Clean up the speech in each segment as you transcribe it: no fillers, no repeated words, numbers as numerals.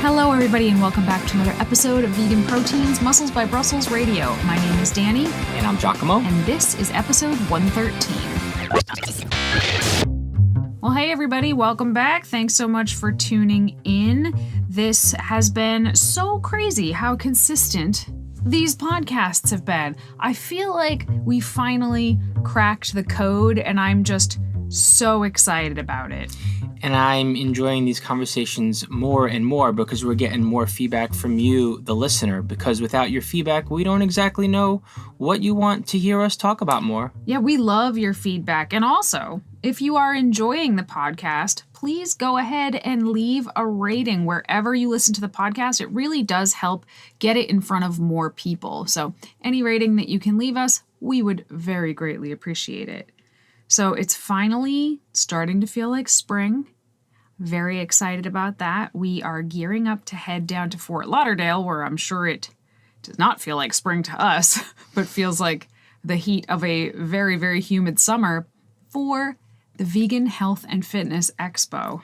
Hello, everybody, and welcome back to another episode of Vegan Proteins, Muscles by Brussels Radio. My name is Danny. And I'm 𝐃𝐨𝐧'𝐭. And this is episode 113. Well, hey, everybody, welcome back. Thanks so much for tuning in. This has been so crazy how consistent these podcasts have been. I feel like we finally cracked the code, and I'm just so excited about it. And I'm enjoying these conversations more and more because we're getting more feedback from you, the listener, because without your feedback, we don't exactly know what you want to hear us talk about more. Yeah, we love your feedback. And also, if you are enjoying the podcast, please go ahead and leave a rating wherever you listen to the podcast. It really does help get it in front of more people. So any rating that you can leave us, we would very greatly appreciate it. So it's finally starting to feel like spring. Very excited about that. We are gearing up to head down to Fort Lauderdale, where I'm sure it does not feel like spring to us, but feels like the heat of a very, very humid summer for the Vegan Health and Fitness Expo.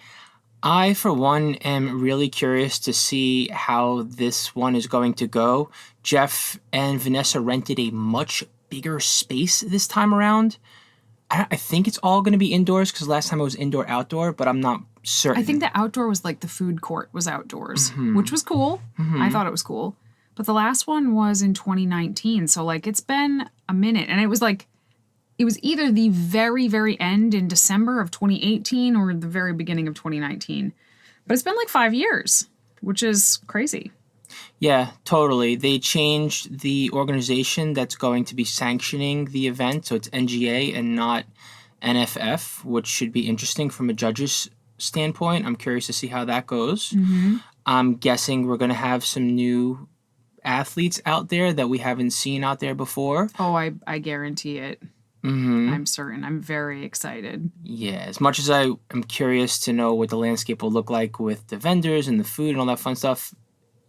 I, for one, am really curious to see how this one is going to go. Jeff and Vanessa rented a much bigger space this time around. I think it's all going to be indoors because last time it was indoor-outdoor, but I'm not certain. I think the outdoor was like the food court was outdoors, which was cool. I thought it was cool. But the last one was in 2019. So like it's been a minute. And it was either the very, very end in December of 2018 or the very beginning of 2019. But it's been like 5 years, which is crazy. Yeah, totally. They changed the organization that's going to be sanctioning the event. So it's NGA and not NFF, which should be interesting from a judge's standpoint. I'm curious to see how that goes. I'm guessing we're going to have some new athletes out there that we haven't seen out there before. Oh, I guarantee it. I'm certain. I'm very excited. Yeah, as much as I am curious to know what the landscape will look like with the vendors and the food and all that fun stuff,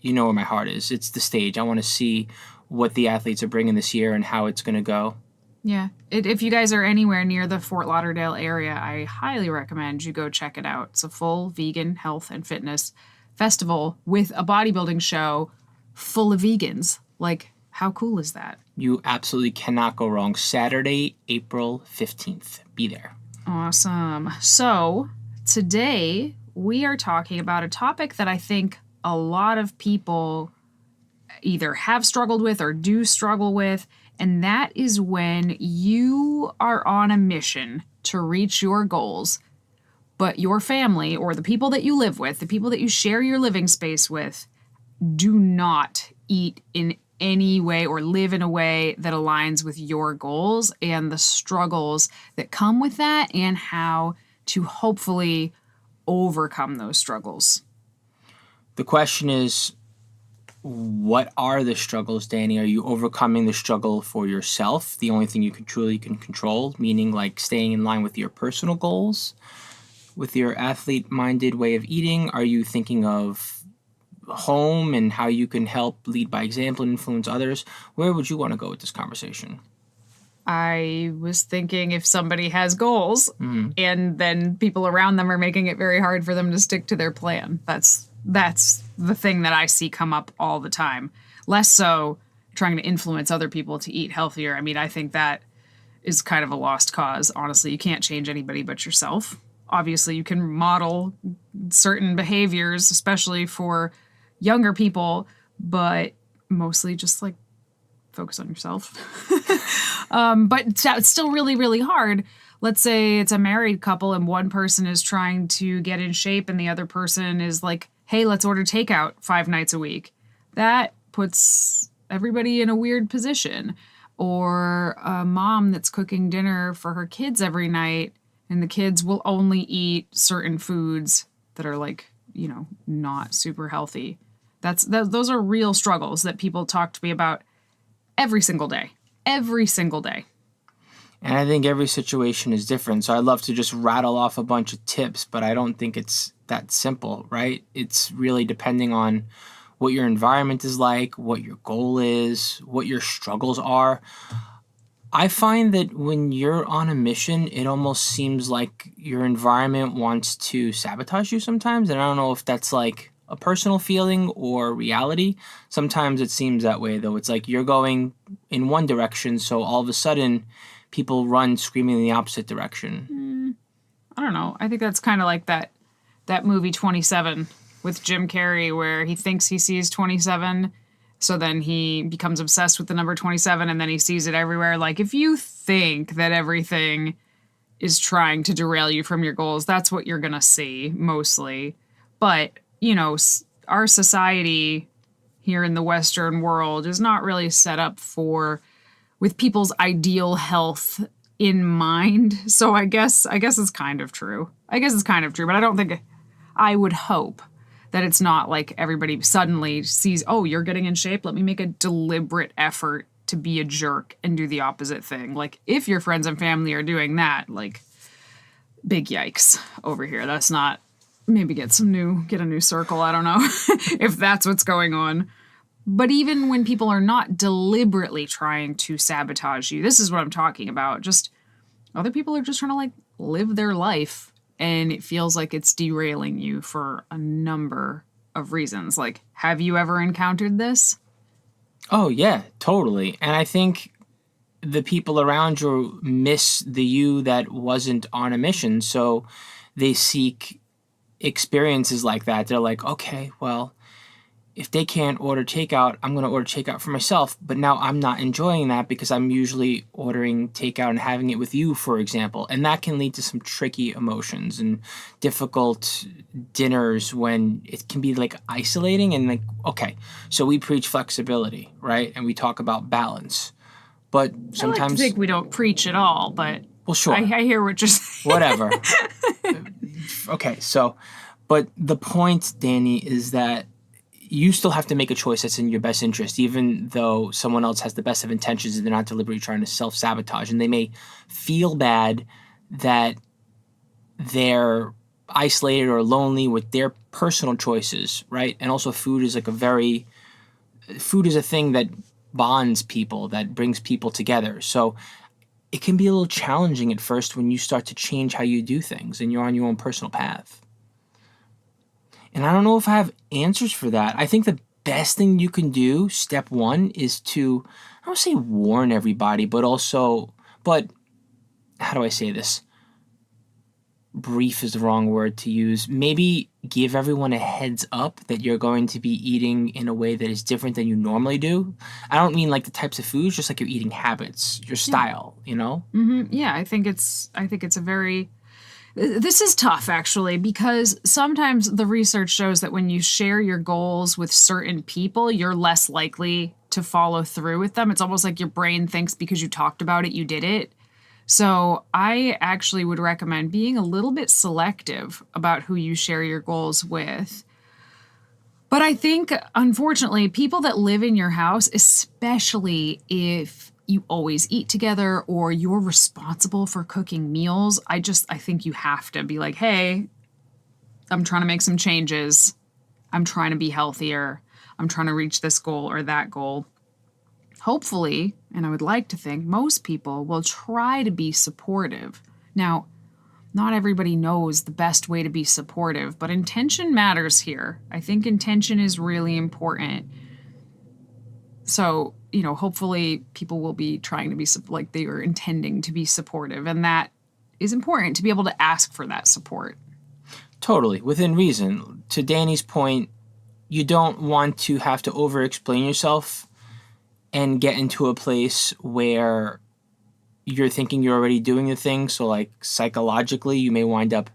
you know where my heart is. It's the stage. I want to see what the athletes are bringing this year and how it's going to go. Yeah. If you guys are anywhere near the Fort Lauderdale area, I highly recommend you go check it out. It's a full vegan health and fitness festival with a bodybuilding show full of vegans. Like, how cool is that? You absolutely cannot go wrong. Saturday, April 15th. Be there. Awesome. So today we are talking about a topic that I think a lot of people either have struggled with or do struggle with, and that is when you are on a mission to reach your goals, but your family or the people that you live with, the people that you share your living space with, do not eat in any way or live in a way that aligns with your goals and the struggles that come with that and how to hopefully overcome those struggles. The question is, what are the struggles, Danny? Are you overcoming the struggle for yourself, the only thing you can truly control, meaning like staying in line with your personal goals, with your athlete-minded way of eating? Are you thinking of home and how you can help lead by example and influence others? Where would you want to go with this conversation? I was thinking if somebody has goals and then people around them are making it very hard for them to stick to their plan. That's the thing that I see come up all the time. Less so trying to influence other people to eat healthier. I mean, I think that is kind of a lost cause. Honestly, you can't change anybody but yourself. Obviously, you can model certain behaviors, especially for younger people, but mostly just like focus on yourself. But it's still really, really hard. Let's say it's a married couple and one person is trying to get in shape and the other person is like, hey, let's order takeout 5 nights a week. That puts everybody in a weird position. Or a mom that's cooking dinner for her kids every night and the kids will only eat certain foods that are like, you know, not super healthy. Those are real struggles that people talk to me about every single day. Every single day. And I think every situation is different. So I'd love to just rattle off a bunch of tips, but I don't think it's that simple, right? It's really depending on what your environment is like, what your goal is, what your struggles are. I find that when you're on a mission, it almost seems like your environment wants to sabotage you sometimes. And I don't know if that's like a personal feeling or reality. Sometimes it seems that way, though. It's like you're going in one direction, so all of a sudden people run screaming in the opposite direction. I don't know. I think that's kind of like that movie 27 with Jim Carrey, where he thinks he sees 27, so then he becomes obsessed with the number 27, and then he sees it everywhere. Like, if you think that everything is trying to derail you from your goals, that's what you're going to see mostly. But, you know, our society here in the Western world is not really set up with people's ideal health in mind. So I guess it's kind of true. But I don't think, I would hope that it's not like everybody suddenly sees, oh, you're getting in shape, let me make a deliberate effort to be a jerk and do the opposite thing. Like, if your friends and family are doing that, like, big yikes over here. That's not, maybe get a new circle. I don't know if that's what's going on. But even when people are not deliberately trying to sabotage you, this is what I'm talking about. Just other people are just trying to, like, live their life, and it feels like it's derailing you for a number of reasons. Like, have you ever encountered this? Oh, yeah, totally. And I think the people around you miss the you that wasn't on a mission, so they seek experiences like that. They're like, okay, well, if they can't order takeout, I'm going to order takeout for myself. But now I'm not enjoying that because I'm usually ordering takeout and having it with you, for example. And that can lead to some tricky emotions and difficult dinners when it can be, like, isolating. And, like, okay, so we preach flexibility, right? And we talk about balance. But sometimes I like to think we don't preach at all, but well, sure. I hear what you're saying. Whatever. Okay, so, but the point, Danny, is that you still have to make a choice that's in your best interest, even though someone else has the best of intentions and they're not deliberately trying to self-sabotage. And they may feel bad that they're isolated or lonely with their personal choices, right? And also food is a thing that bonds people, that brings people together. So it can be a little challenging at first when you start to change how you do things and you're on your own personal path. And I don't know if I have answers for that. I think the best thing you can do, step one, is to, I don't say warn everybody, but how do I say this? Brief is the wrong word to use. Maybe give everyone a heads up that you're going to be eating in a way that is different than you normally do. I don't mean like the types of foods, just like your eating habits, your style, you know? Mm-hmm. Yeah, I think it's a very... This is tough, actually, because sometimes the research shows that when you share your goals with certain people, you're less likely to follow through with them. It's almost like your brain thinks because you talked about it, you did it. So I actually would recommend being a little bit selective about who you share your goals with. But I think, unfortunately, people that live in your house, especially if you always eat together or you're responsible for cooking meals, I think you have to be like, hey, I'm trying to make some changes. I'm trying to be healthier. I'm trying to reach this goal or that goal. Hopefully, and I would like to think, most people will try to be supportive. Now, not everybody knows the best way to be supportive, but intention matters here. I think intention is really important. So, hopefully people will be trying to be like they are intending to be supportive, and that is important to be able to ask for that support. Totally, within reason. To Danny's point, you don't want to have to over-explain yourself and get into a place where you're thinking you're already doing the thing. So, like, psychologically, you may wind up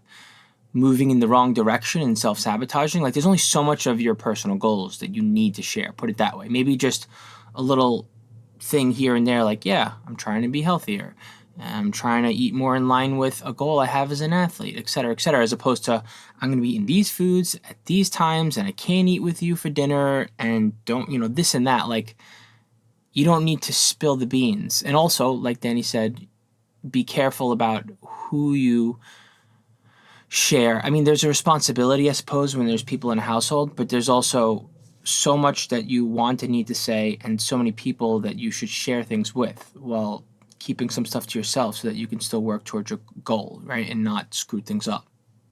moving in the wrong direction and self-sabotaging. Like, there's only so much of your personal goals that you need to share, put it that way. Maybe just a little thing here and there, like, yeah, I'm trying to be healthier. I'm trying to eat more in line with a goal I have as an athlete, et cetera, as opposed to I'm going to be eating these foods at these times and I can't eat with you for dinner and don't, this and that. Like, you don't need to spill the beans. And also, like Danny said, be careful about who you share. I mean, there's a responsibility, I suppose, when there's people in a household, but there's also so much that you want and need to say and so many people that you should share things with while keeping some stuff to yourself so that you can still work towards your goal, right, and not screw things up.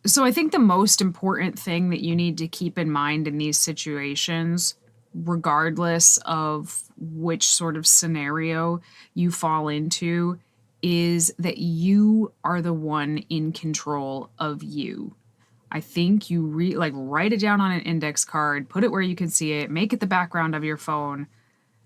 So I think the most important thing that you need to keep in mind in these situations, regardless of which sort of scenario you fall into, is that you are the one in control of you. I think you write it down on an index card, put it where you can see it, make it the background of your phone.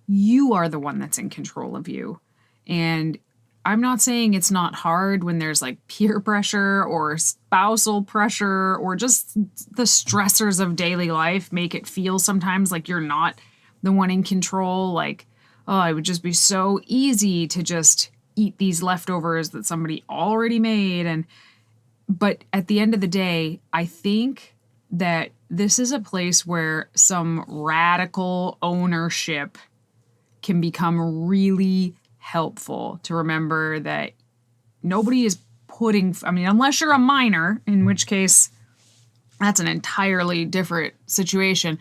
You are the one that's in control of you. And I'm not saying it's not hard when there's like peer pressure or spousal pressure or just the stressors of daily life make it feel sometimes like you're not the one in control. Like, oh, it would just be so easy to just eat these leftovers that somebody already made. But at the end of the day, I think that this is a place where some radical ownership can become really helpful, to remember that nobody is unless you're a minor, in which case that's an entirely different situation,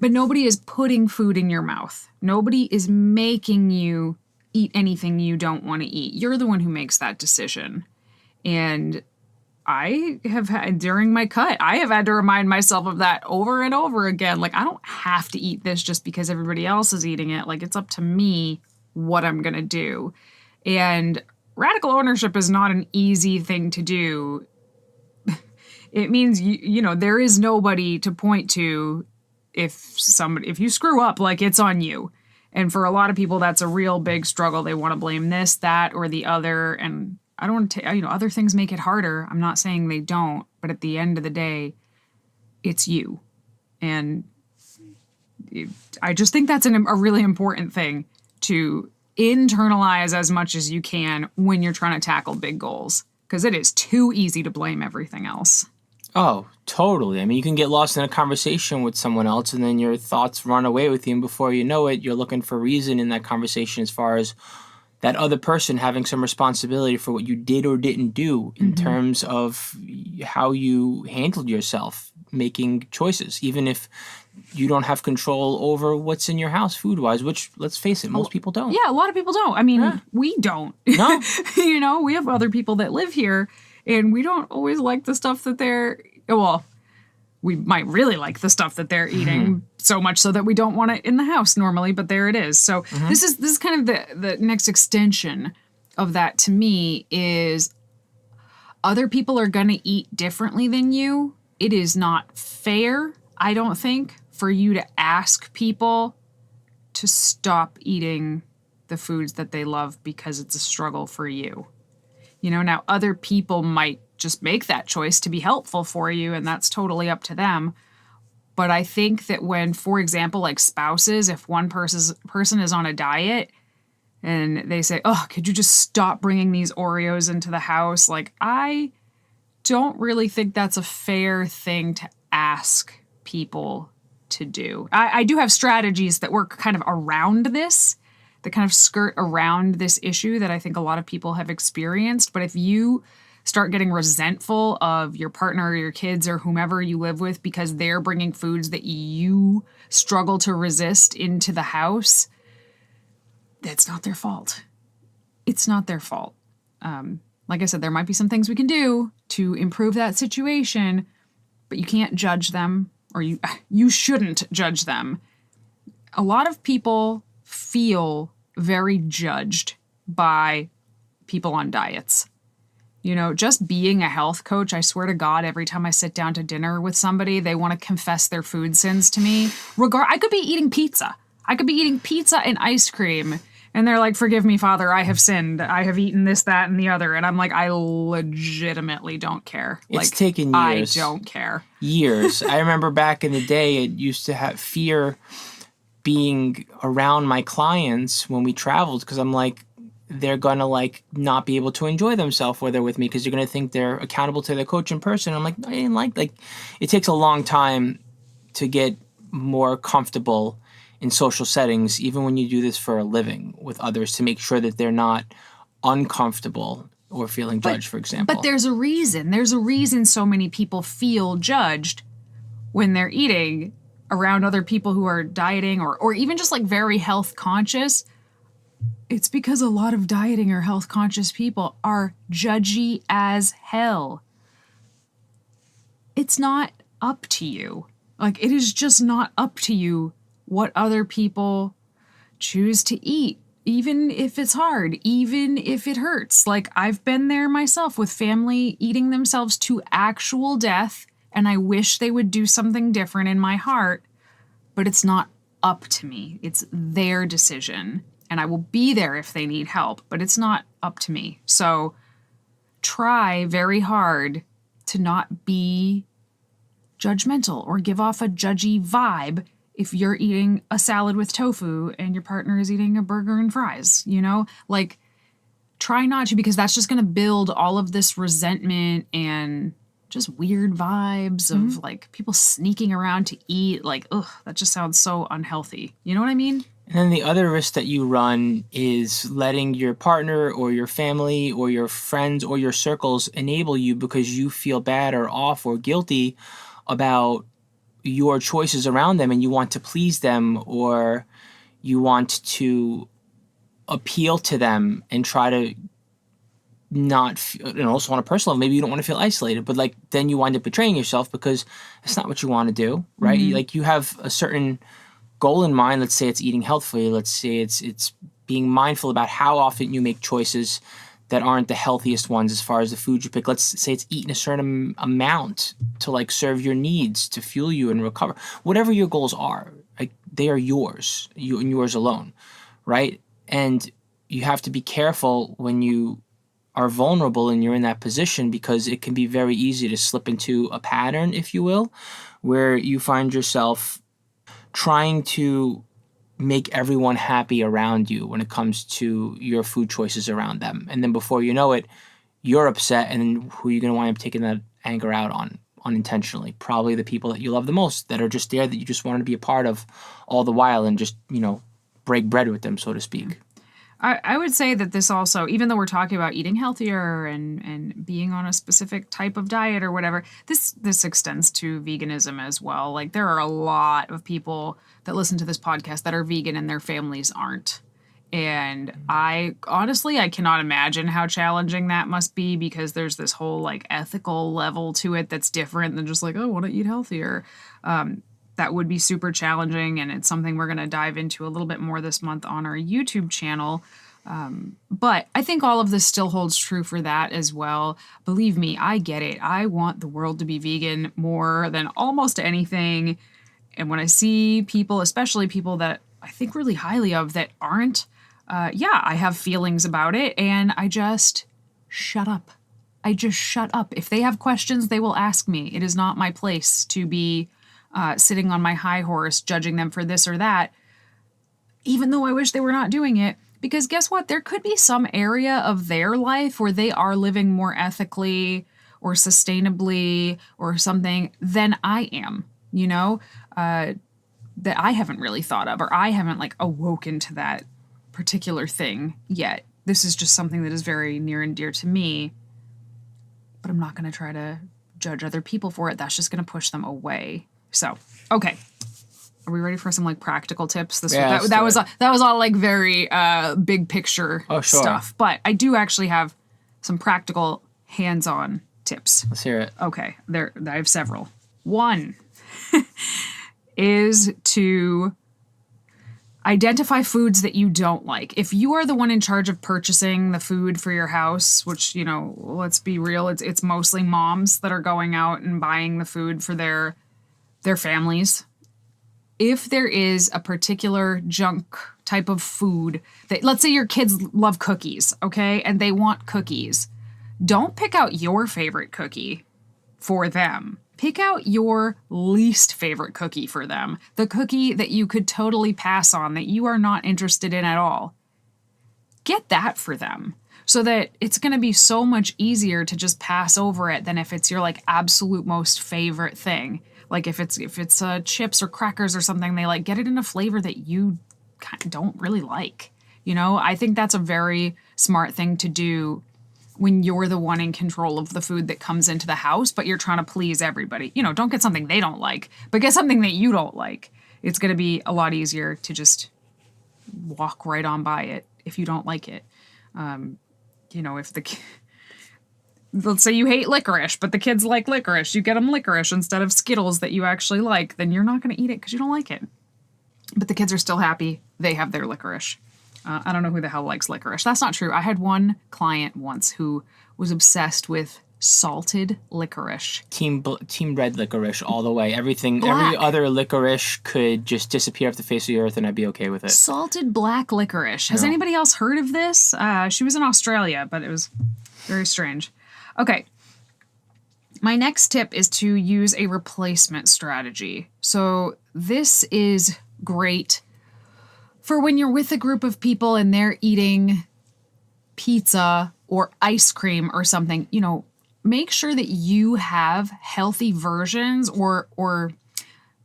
but nobody is putting food in your mouth. Nobody is making you eat anything you don't want to eat. You're the one who makes that decision. And I have had, during my cut, I have had to remind myself of that over and over again. Like, I don't have to eat this just because everybody else is eating it. Like, it's up to me what I'm going to do. And radical ownership is not an easy thing to do. It means, there is nobody to point to if you screw up, like, it's on you. And for a lot of people, that's a real big struggle. They want to blame this, that, or the other. And I don't want to, other things make it harder. I'm not saying they don't, but at the end of the day, it's you. And I just think that's a really important thing to internalize as much as you can when you're trying to tackle big goals, because it is too easy to blame everything else. Oh, totally. I mean, you can get lost in a conversation with someone else and then your thoughts run away with you. And before you know it, you're looking for reason in that conversation as far as that other person having some responsibility for what you did or didn't do in terms of how you handled yourself, making choices, even if you don't have control over what's in your house food-wise, which, let's face it, most people don't. Yeah, a lot of people don't. I mean, we don't. No. We have other people that live here, and we don't always like the stuff that we might really like the stuff that they're eating, so much so that we don't want it in the house normally, but there it is. So this is kind of the next extension of that to me is other people are going to eat differently than you. It is not fair, I don't think, for you to ask people to stop eating the foods that they love because it's a struggle for you. Now other people might just make that choice to be helpful for you, and that's totally up to them. But I think that when, for example, like spouses, if one person is on a diet and they say, oh, could you just stop bringing these Oreos into the house? Like, I don't really think that's a fair thing to ask people to do. I do have strategies that work kind of around this, that kind of skirt around this issue that I think a lot of people have experienced. But if you start getting resentful of your partner or your kids or whomever you live with because they're bringing foods that you struggle to resist into the house, that's not their fault. It's not their fault. Like I said, there might be some things we can do to improve that situation, but you can't judge them, or you shouldn't judge them. A lot of people feel very judged by people on diets. Just being a health coach, I swear to God, every time I sit down to dinner with somebody, they want to confess their food sins to me. I could be eating pizza. I could be eating pizza and ice cream. And they're like, forgive me, Father, I have sinned. I have eaten this, that, and the other. And I'm like, I legitimately don't care. It's taken years. I don't care. Years. I remember back in the day, it used to have fear being around my clients when we traveled, because I'm like, they're going to not be able to enjoy themselves when they're with me because you're going to think they're accountable to their coach in person. I'm like, I didn't like it takes a long time to get more comfortable in social settings, even when you do this for a living with others, to make sure that they're not uncomfortable or feeling judged, for example. But there's a reason. There's a reason so many people feel judged when they're eating around other people who are dieting or even just very health conscious. It's because a lot of dieting or health conscious people are judgy as hell. it's not up to you. Like, it is just not up to you what other people choose to eat, even if it's hard, even if it hurts. Like, I've been there myself with family eating themselves to actual death, and I wish they would do something different in my heart, but it's not up to me. It's their decision, and I will be there if they need help, but it's not up to me. So try very hard to not be judgmental or give off a judgy vibe if you're eating a salad with tofu and your partner is eating a burger and fries, you know? Like, try not to, because that's just going to build all of this resentment and just weird vibes of like people sneaking around to eat. Like, ugh, that just sounds so unhealthy. You know what I mean? And then the other risk that you run is letting your partner or your family or your friends or your circles enable you because you feel bad or off or guilty about your choices around them, and you want to please them, or you want to appeal to them and try to not feel, also on a personal level, maybe you don't want to feel isolated, but like then you wind up betraying yourself because it's not what you want to do, right? Like, you have a certain goal in mind. Let's say it's eating healthfully. Let's say it's being mindful about how often you make choices that aren't the healthiest ones as far as the food you pick. Let's say it's eating a certain amount to like serve your needs, to fuel you and recover. Whatever your goals are, like, they are yours, you and yours alone, right? And you have to be careful when you are vulnerable and you're in that position, because it can be very easy to slip into a pattern, if you will, where you find yourself trying to make everyone happy around you when it comes to your food choices around them. And then before you know it, you're upset, and who are you going to wind up taking that anger out on unintentionally? Probably the people that you love the most, that are just there, that you just wanted to be a part of all the while and just, break bread with them, so to speak. I would say that this also, even though we're talking about eating healthier and being on a specific type of diet or whatever, this extends to veganism as well. Like, there are a lot of people that listen to this podcast that are vegan and their families aren't. And I cannot imagine how challenging that must be, because there's this whole like ethical level to it that's different than just like, oh, I want to eat healthier. That would be super challenging, and it's something we're going to dive into a little bit more this month on our YouTube channel. But I think all of this still holds true for that as well. Believe me, I get it. I want the world to be vegan more than almost anything. And when I see people, especially people that I think really highly of, that aren't, I have feelings about it, and I just shut up. I just shut up. If they have questions, they will ask me. It is not my place to be sitting on my high horse, judging them for this or that, even though I wish they were not doing it. Because guess what? There could be some area of their life where they are living more ethically or sustainably or something than I am, that I haven't really thought of, or I haven't like awoken to that particular thing yet. This is just something that is very near and dear to me, but I'm not going to try to judge other people for it. That's just going to push them away. So, okay. Are we ready for some like practical tips? That was all like very big picture stuff. But I do actually have some practical hands-on tips. Let's hear it. Okay. I have several. One is to identify foods that you don't like. If you are the one in charge of purchasing the food for your house, which, let's be real, it's mostly moms that are going out and buying the food for their families. If there is a particular junk type of food that, let's say your kids love cookies, okay, and they want cookies, don't pick out your favorite cookie for them. Pick out your least favorite cookie for them. The cookie that you could totally pass on, that you are not interested in at all. Get that for them, so that it's going to be so much easier to just pass over it than if it's your like absolute most favorite thing. Like if it's chips or crackers or something, they like get it in a flavor that you kind of don't really like. I think that's a very smart thing to do when you're the one in control of the food that comes into the house, but you're trying to please everybody. Don't get something they don't like, but get something that you don't like. It's going to be a lot easier to just walk right on by it if you don't like it. let's say you hate licorice, but the kids like licorice. You get them licorice instead of Skittles that you actually like, then you're not going to eat it because you don't like it. But the kids are still happy. They have their licorice. I don't know who the hell likes licorice. That's not true. I had one client once who was obsessed with salted licorice. Team red licorice all the way. Every other licorice could just disappear off the face of the earth and I'd be okay with it. Salted black licorice. Has anybody else heard of this? She was in Australia, but it was very strange. Okay. My next tip is to use a replacement strategy. So this is great for when you're with a group of people and they're eating pizza or ice cream or something. You know, make sure that you have healthy versions or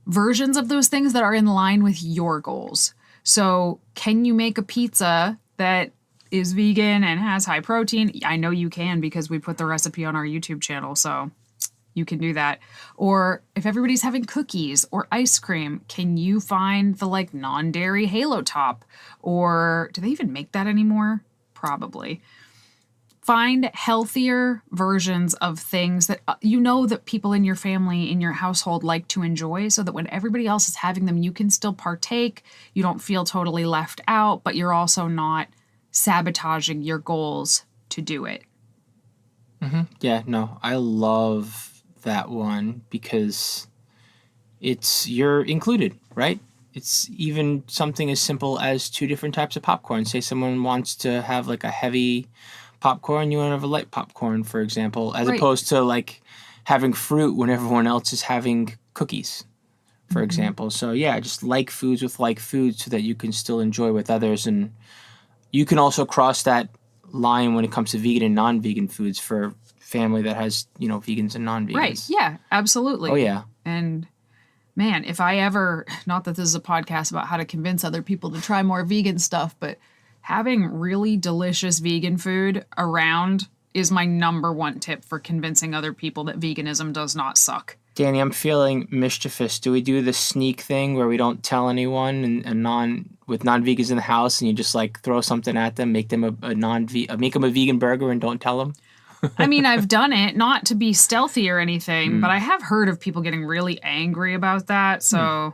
versions of those things that are in line with your goals. So can you make a pizza that is vegan and has high protein? I know you can because we put the recipe on our YouTube channel, so you can do that. Or if everybody's having cookies or ice cream, can you find the like non-dairy Halo Top? Or do they even make that anymore? Probably. Find healthier versions of things that you know that people in your family, in your household like to enjoy, so that when everybody else is having them, you can still partake. You don't feel totally left out, but you're also not sabotaging your goals to do it. Mm-hmm. Yeah, no, I love that one because you're included, right? It's even something as simple as 2 different types of popcorn. Say someone wants to have like a heavy popcorn, you want to have a light popcorn, for example, as opposed to like having fruit when everyone else is having cookies, for example. So yeah, just like foods with like foods so that you can still enjoy with others. And you can also cross that line when it comes to vegan and non-vegan foods for family that has, you know, vegans and non-vegans. Right. Yeah, absolutely. Oh, yeah. And man, if I ever, not that this is a podcast about how to convince other people to try more vegan stuff, but having really delicious vegan food around is my number one tip for convincing other people that veganism does not suck. Danny, I'm feeling mischievous. Do we do the sneak thing where we don't tell anyone with non-vegans in the house and you just like throw something at them, make them make them a vegan burger and don't tell them? I mean, I've done it, not to be stealthy or anything, but I have heard of people getting really angry about that. So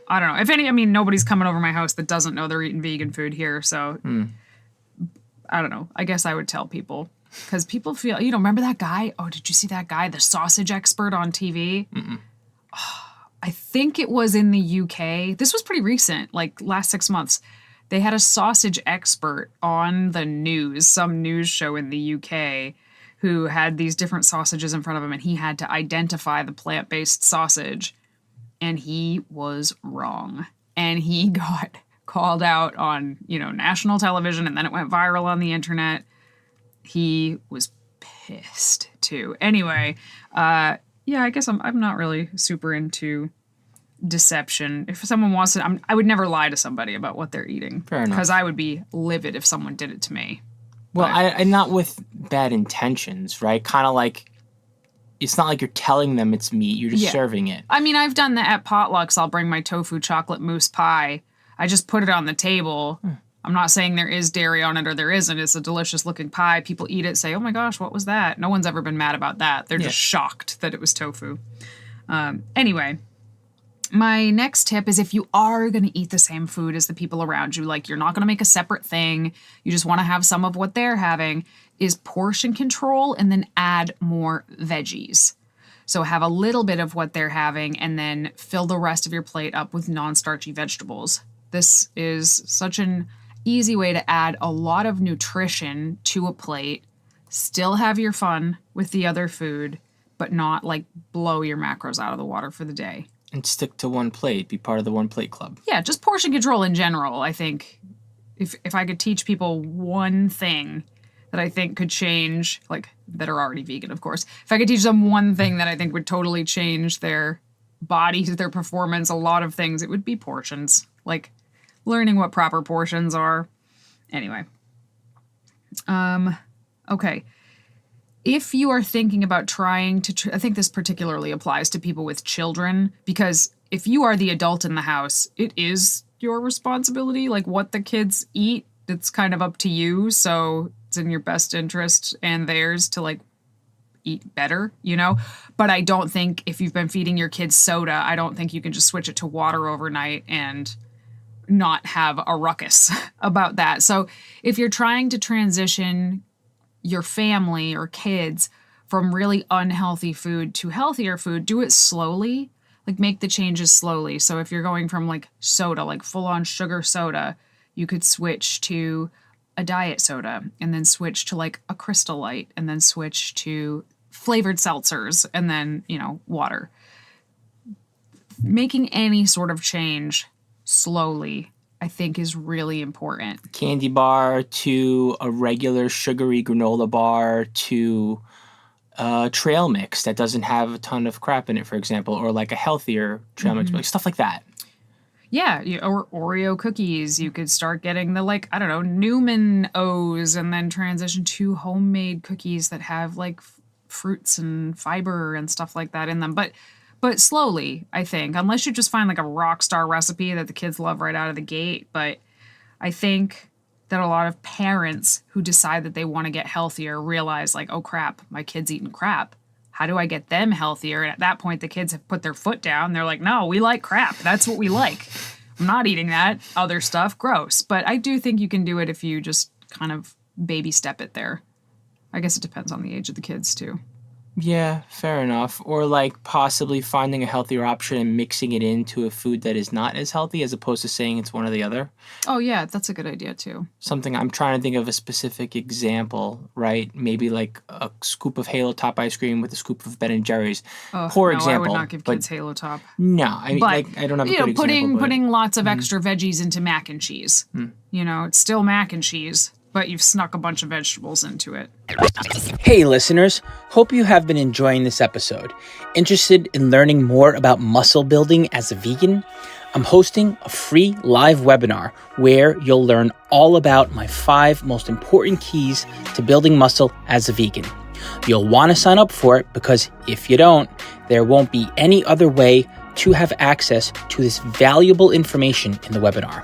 I don't know. Nobody's coming over my house that doesn't know they're eating vegan food here. So I don't know. I guess I would tell people because people feel, remember that guy? Oh, did you see that guy, the sausage expert on TV? I think it was in the UK. This was pretty recent, like last 6 months. They had a sausage expert on the news, some news show in the UK, who had these different sausages in front of him, and he had to identify the plant-based sausage, and he was wrong. And he got called out on, national television, and then it went viral on the internet. He was pissed, too. Anyway, I guess I'm not really super into deception. If someone wants it, I would never lie to somebody about what they're eating. Fair enough. Because I would be livid if someone did it to me. Well, I not with bad intentions, right? Kind of like, it's not like you're telling them it's meat. You're just serving it. I mean, I've done that at potlucks. I'll bring my tofu chocolate mousse pie. I just put it on the table. I'm not saying there is dairy on it or there isn't. It's a delicious looking pie. People eat it, say, oh my gosh, what was that? No one's ever been mad about that. They're just shocked that it was tofu. Anyway. My next tip is if you are going to eat the same food as the people around you, like you're not going to make a separate thing, you just want to have some of what they're having, is portion control and then add more veggies. So have a little bit of what they're having and then fill the rest of your plate up with non-starchy vegetables. This is such an easy way to add a lot of nutrition to a plate, still have your fun with the other food, but not like blow your macros out of the water for the day. And stick to one plate. Be part of the one plate club. Yeah, just portion control in general. I think if I could teach people one thing that I think could change, like that are already vegan, of course. If I could teach them one thing that I think would totally change their bodies, their performance, a lot of things, it would be portions. Like learning what proper portions are. Anyway. Okay. If you are thinking about trying to, I think this particularly applies to people with children, because if you are the adult in the house, it is your responsibility. Like what the kids eat, it's kind of up to you. So it's in your best interest and theirs to like eat better, you know? But I don't think if you've been feeding your kids soda, I don't think you can just switch it to water overnight and not have a ruckus about that. So if you're trying to transition your family or kids from really unhealthy food to healthier food, do it slowly. Like make the changes slowly. So if you're going from like soda, like full on sugar soda, you could switch to a diet soda and then switch to like a Crystal Light and then switch to flavored seltzers and then, you know, water. Making any sort of change slowly, I think, is really important. Candy bar to a regular sugary granola bar to a trail mix that doesn't have a ton of crap in it, for example, or like a healthier trail mix, like stuff like that. Yeah, or Oreo cookies. You could start getting the, like, I don't know, Newman O's and then transition to homemade cookies that have like fruits and fiber and stuff like that in them. But slowly, I think, unless you just find like a rock star recipe that the kids love right out of the gate. But I think that a lot of parents who decide that they want to get healthier realize like, oh crap, my kid's eating crap. How do I get them healthier? And at that point, the kids have put their foot down. They're like, no, we like crap. That's what we like. I'm not eating that other stuff. Gross. But I do think you can do it if you just kind of baby step it there. I guess it depends on the age of the kids too. Yeah, fair enough. Or like possibly finding a healthier option and mixing it into a food that is not as healthy as opposed to saying it's one or the other. Oh yeah, that's a good idea too. Something I'm trying to think of a specific example, right? Maybe like a scoop of Halo Top ice cream with a scoop of Ben and Jerry's. Poor example. I would not give kids Halo Top. No, I mean, like I don't have a good example. Putting lots of extra veggies into mac and cheese. You know, it's still mac and cheese, but you've snuck a bunch of vegetables into it. Hey listeners, hope you have been enjoying this episode. Interested in learning more about muscle building as a vegan? I'm hosting a free live webinar where you'll learn all about my 5 most important keys to building muscle as a vegan. You'll want to sign up for it because if you don't, there won't be any other way to have access to this valuable information in the webinar.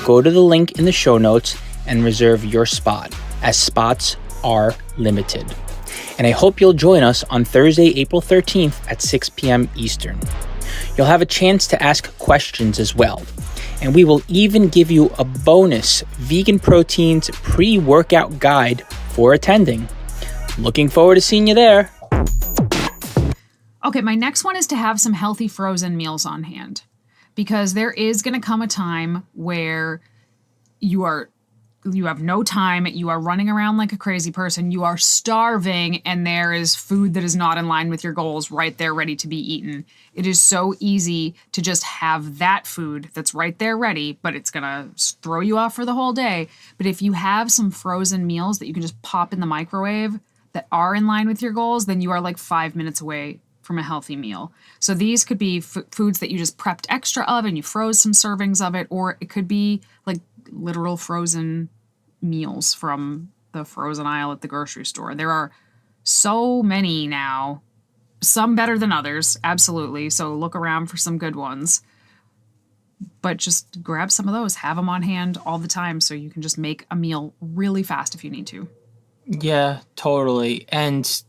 Go to the link in the show notes and reserve your spot, as spots are limited. And I hope you'll join us on Thursday, April 13th at 6 p.m. Eastern. You'll have a chance to ask questions as well. And we will even give you a bonus VeganProteins pre-workout guide for attending. Looking forward to seeing you there. Okay, my next one is to have some healthy frozen meals on hand. Because there is going to come a time where you have no time, you are running around like a crazy person, you are starving, and there is food that is not in line with your goals right there ready to be eaten. It is so easy to just have that food that's right there ready, but it's gonna throw you off for the whole day. But if you have some frozen meals that you can just pop in the microwave that are in line with your goals, then you are like 5 minutes away from a healthy meal. So these could be foods that you just prepped extra of and you froze some servings of it, or it could be like literal frozen meals from the frozen aisle at the grocery store. There are so many now, some better than others, absolutely. So look around for some good ones. But just grab some of those, have them on hand all the time so you can just make a meal really fast if you need to. Yeah, totally. And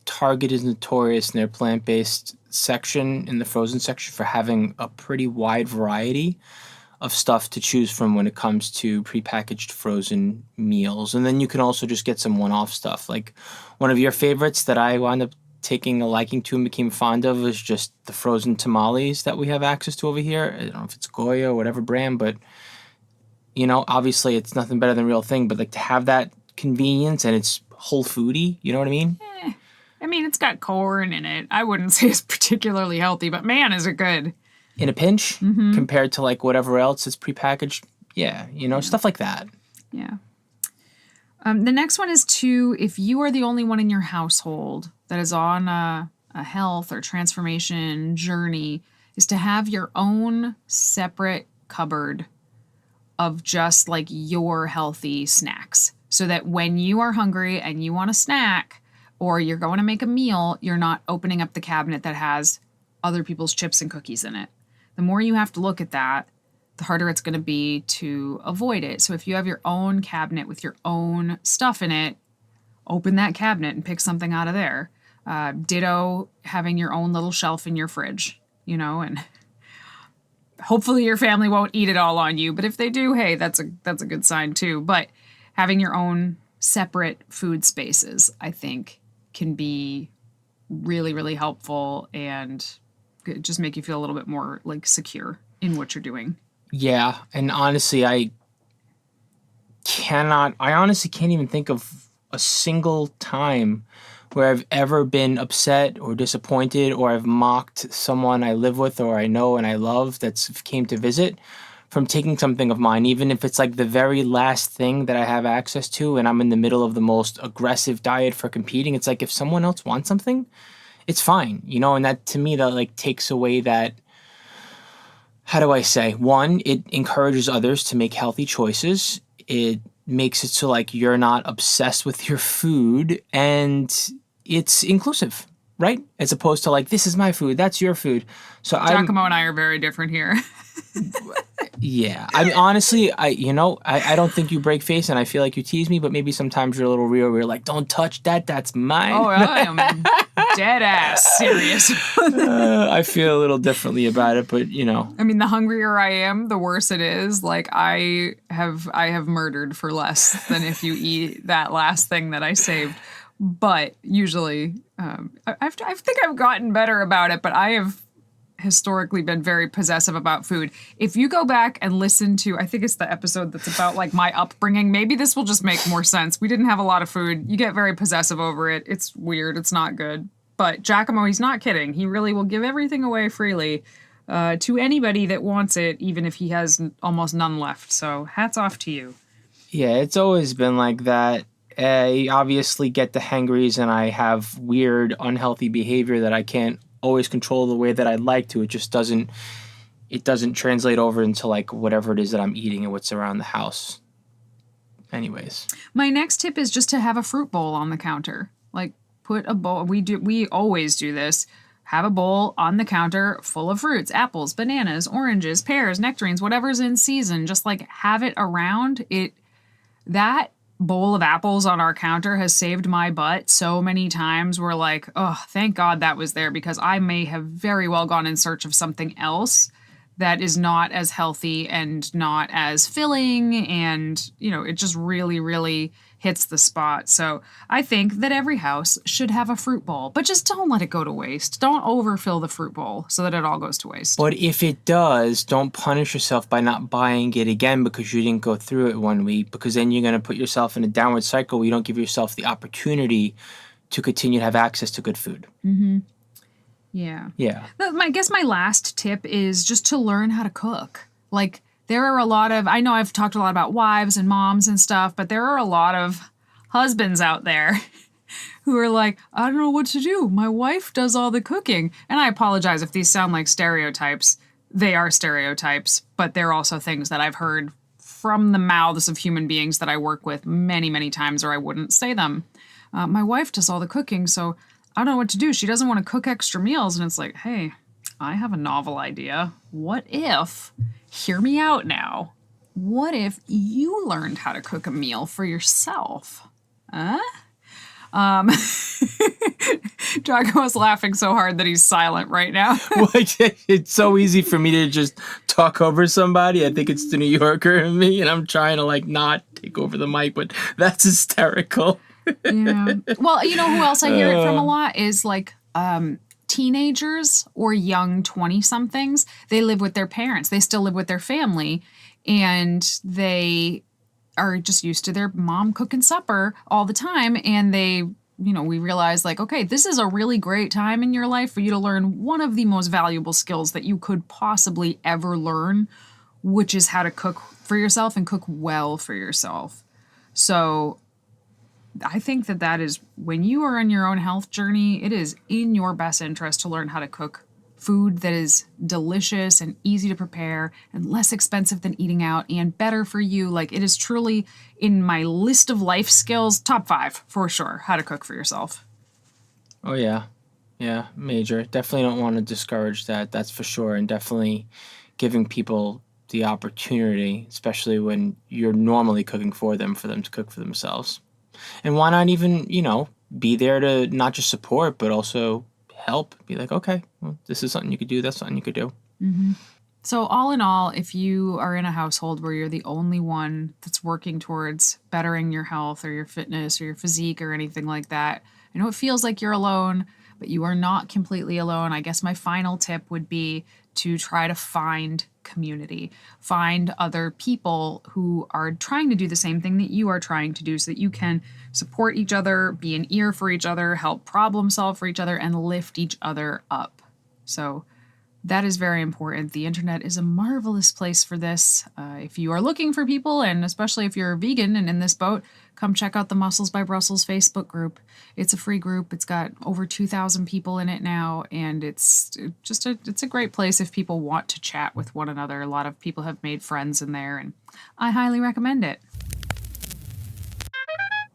Target is notorious in their plant-based section, in the frozen section, for having a pretty wide variety of stuff to choose from when it comes to prepackaged frozen meals. And then you can also just get some one-off stuff. Like one of your favorites that I wound up taking a liking to and became fond of is just the frozen tamales that we have access to over here. I don't know if it's Goya or whatever brand, but you know, obviously it's nothing better than real thing, but like to have that convenience and it's whole foody, you know what I mean? I mean, it's got corn in it. I wouldn't say it's particularly healthy, but man, is it good. In a pinch, compared to like whatever else is prepackaged. Yeah, you know, stuff like that. Yeah. The next one is if you are the only one in your household that is on a health or transformation journey, is to have your own separate cupboard of just like your healthy snacks. So that when you are hungry and you want a snack or you're going to make a meal, you're not opening up the cabinet that has other people's chips and cookies in it. The more you have to look at that, the harder it's going to be to avoid it. So if you have your own cabinet with your own stuff in it, open that cabinet and pick something out of there. Ditto having your own little shelf in your fridge, and hopefully your family won't eat it all on you. But if they do, hey, that's a good sign too. But having your own separate food spaces, I think, can be really, really helpful and just make you feel a little bit more like secure in what you're doing. Yeah. And honestly, I honestly can't even think of a single time where I've ever been upset or disappointed or I've mocked someone I live with or I know and I love that's came to visit from taking something of mine, even if it's like the very last thing that I have access to and I'm in the middle of the most aggressive diet for competing. It's like if someone else wants something, it's fine, and that to me, that like takes away that, how do I say? One, it encourages others to make healthy choices. It makes it so like you're not obsessed with your food and it's inclusive, right? As opposed to like, this is my food, that's your food. So 𝐶𝐿 and I are very different here. Yeah. I mean, honestly, I don't think you break face and I feel like you tease me, but maybe sometimes you're a little real where you're like, don't touch that, that's mine. Oh, I am dead ass serious. I feel a little differently about it, but I mean, the hungrier I am, the worse it is. Like I have murdered for less than if you eat that last thing that I saved. But usually, I think I've gotten better about it, but I have historically been very possessive about food. If you go back and listen to, I think it's the episode that's about like my upbringing, maybe this will just make more sense. We didn't have a lot of food. You get very possessive over it. It's weird. It's not good. But 𝐶𝐿, he's not kidding. He really will give everything away freely to anybody that wants it, even if he has almost none left. So hats off to you. Yeah, it's always been like that. I obviously get the hangries and I have weird, unhealthy behavior that I can't always control the way that I'd like to. It just doesn't translate over into like whatever it is that I'm eating and what's around the house. Anyways. My next tip is just to have a fruit bowl on the counter. Like put a bowl, we always do this. Have a bowl on the counter full of fruits, apples, bananas, oranges, pears, nectarines, whatever's in season. Just like have it around it. That bowl of apples on our counter has saved my butt so many times. We're like, oh, thank God that was there, because I may have very well gone in search of something else that is not as healthy and not as filling. And, it just really, really hits the spot. So I think that every house should have a fruit bowl, but just don't let it go to waste. Don't overfill the fruit bowl so that it all goes to waste. But if it does, don't punish yourself by not buying it again because you didn't go through it one week, because then you're going to put yourself in a downward cycle where you don't give yourself the opportunity to continue to have access to good food. Mm-hmm. Yeah. Yeah. I guess my last tip is just to learn how to cook. Like, there are a lot of, I know I've talked a lot about wives and moms and stuff, but there are a lot of husbands out there who are like, I don't know what to do. My wife does all the cooking. And I apologize if these sound like stereotypes. They are stereotypes, but they're also things that I've heard from the mouths of human beings that I work with many, many times, or I wouldn't say them. My wife does all the cooking, so I don't know what to do. She doesn't want to cook extra meals. And it's like, hey, I have a novel idea. What if, hear me out now, what if you learned how to cook a meal for yourself? Huh? 𝐶𝐿 was laughing so hard that he's silent right now. It's so easy for me to just talk over somebody. I think it's the New Yorker in me, and I'm trying to like not take over the mic, but that's hysterical. Yeah. Well, you know who else I hear it from a lot is like teenagers or young 20-somethings. They live with their parents. They still live with their family, and they are just used to their mom cooking supper all the time. And they, we realize like, okay, this is a really great time in your life for you to learn one of the most valuable skills that you could possibly ever learn, which is how to cook for yourself and cook well for yourself. So I think that is, when you are on your own health journey, it is in your best interest to learn how to cook food that is delicious and easy to prepare and less expensive than eating out and better for you. Like, it is truly in my list of life skills, top 5 for sure, how to cook for yourself. Oh, yeah. Yeah, major. Definitely don't want to discourage that. That's for sure. And definitely giving people the opportunity, especially when you're normally cooking for them to cook for themselves. And why not even, be there to not just support, but also help. Be like, okay, well, this is something you could do. That's something you could do. Mm-hmm. So all in all, if you are in a household where you're the only one that's working towards bettering your health or your fitness or your physique or anything like that, I know it feels like you're alone, but you are not completely alone. I guess my final tip would be to try to find community, find other people who are trying to do the same thing that you are trying to do so that you can support each other, be an ear for each other, help problem solve for each other, and lift each other up. So that is very important. The internet is a marvelous place for this. If you are looking for people, and especially if you're a vegan and in this boat, come check out the Muscles by Brussels Facebook group. It's a free group. It's got over 2,000 people in it now, and it's a great place if people want to chat with one another. A lot of people have made friends in there, and I highly recommend it.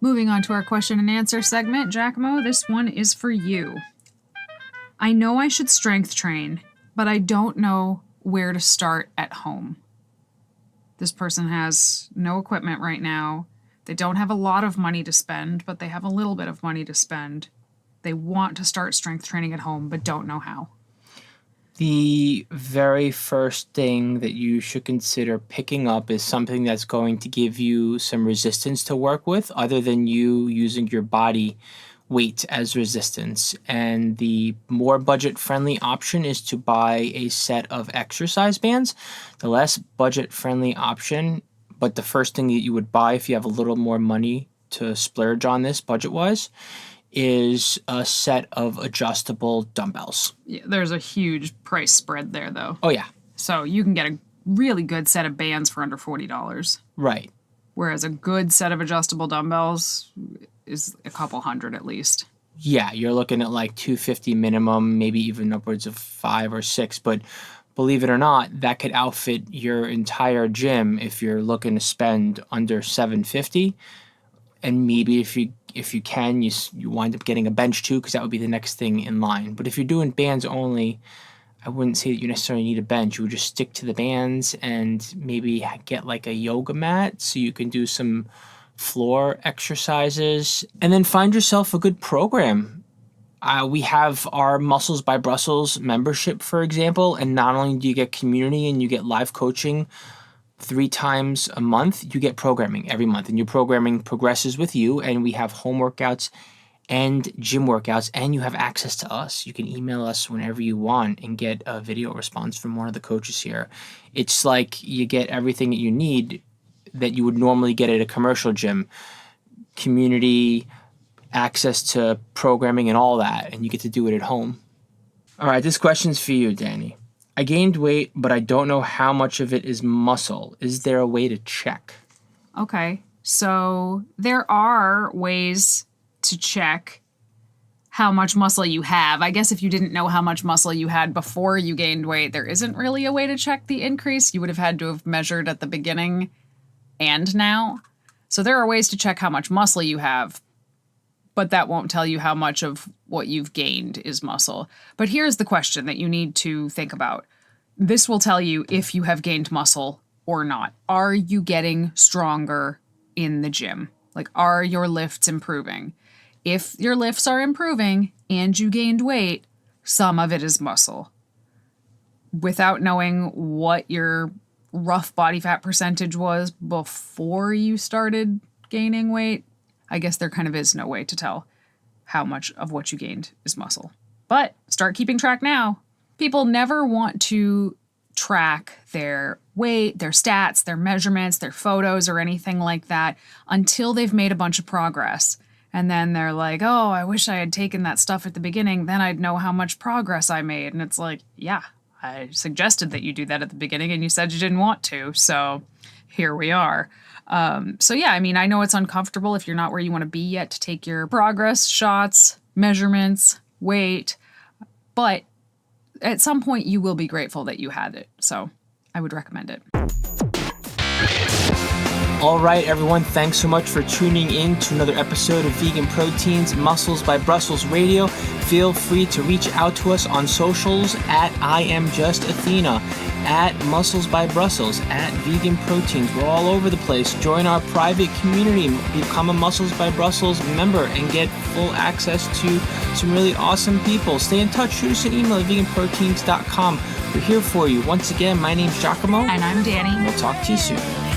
Moving on to our question and answer segment, 𝐬𝐿𝐾𝐿, this one is for you. I know I should strength train, but I don't know where to start at home. This person has no equipment right now. They don't have a lot of money to spend, but they have a little bit of money to spend. They want to start strength training at home, but don't know how. The very first thing that you should consider picking up is something that's going to give you some resistance to work with, other than you using your body weight as resistance. And the more budget-friendly option is to buy a set of exercise bands. The less budget-friendly option, but the first thing that you would buy if you have a little more money to splurge on this budget-wise, is a set of adjustable dumbbells. Yeah, there's a huge price spread there, though. Oh, yeah. So you can get a really good set of bands for under $40. Right. Whereas a good set of adjustable dumbbells is a couple hundred at least. Yeah, you're looking at like $250 minimum, maybe even upwards of $5 or $6. But believe it or not, that could outfit your entire gym if you're looking to spend under $750. And maybe if you can, you wind up getting a bench too, because that would be the next thing in line. But if you're doing bands only, I wouldn't say that you necessarily need a bench. You would just stick to the bands and maybe get like a yoga mat so you can do some floor exercises, and then find yourself a good program. We have our Muscles by Brussels membership, for example, and not only do you get community and you get live coaching 3 times a month, you get programming every month, and your programming progresses with you, and we have home workouts and gym workouts, and you have access to us. You can email us whenever you want and get a video response from one of the coaches here. It's like you get everything that you need that you would normally get at a commercial gym. Community, access to programming and all that, and you get to do it at home. All right, this question's for you, Danny. I gained weight, but I don't know how much of it is muscle. Is there a way to check? Okay, so there are ways to check how much muscle you have. I guess if you didn't know how much muscle you had before you gained weight, there isn't really a way to check the increase. You would have had to have measured at the beginning and now. So there are ways to check how much muscle you have, but that won't tell you how much of what you've gained is muscle. But here's the question that you need to think about. This will tell you if you have gained muscle or not. Are you getting stronger in the gym? Like, are your lifts improving? If your lifts are improving and you gained weight, some of it is muscle. Without knowing what your rough body fat percentage was before you started gaining weight, I guess there kind of is no way to tell how much of what you gained is muscle. But start keeping track now. People never want to track their weight, their stats, their measurements, their photos, or anything like that until they've made a bunch of progress. And then they're like, oh, I wish I had taken that stuff at the beginning. Then I'd know how much progress I made. And it's like, yeah, I suggested that you do that at the beginning and you said you didn't want to. So here we are. So yeah, I mean, I know it's uncomfortable if you're not where you want to be yet to take your progress shots, measurements, weight, but at some point you will be grateful that you had it. So I would recommend it. All right, everyone, thanks so much for tuning in to another episode of Vegan Proteins Muscles by Brussels Radio. Feel free to reach out to us on socials at @IamJustAthena, at Muscles by Brussels, at Vegan Proteins. We're all over the place. Join our private community. Become a Muscles by Brussels member and get full access to some really awesome people. Stay in touch. Shoot us an email at veganproteins.com. We're here for you. Once again, my name's Giacomo. And I'm Danny. We'll talk to you soon.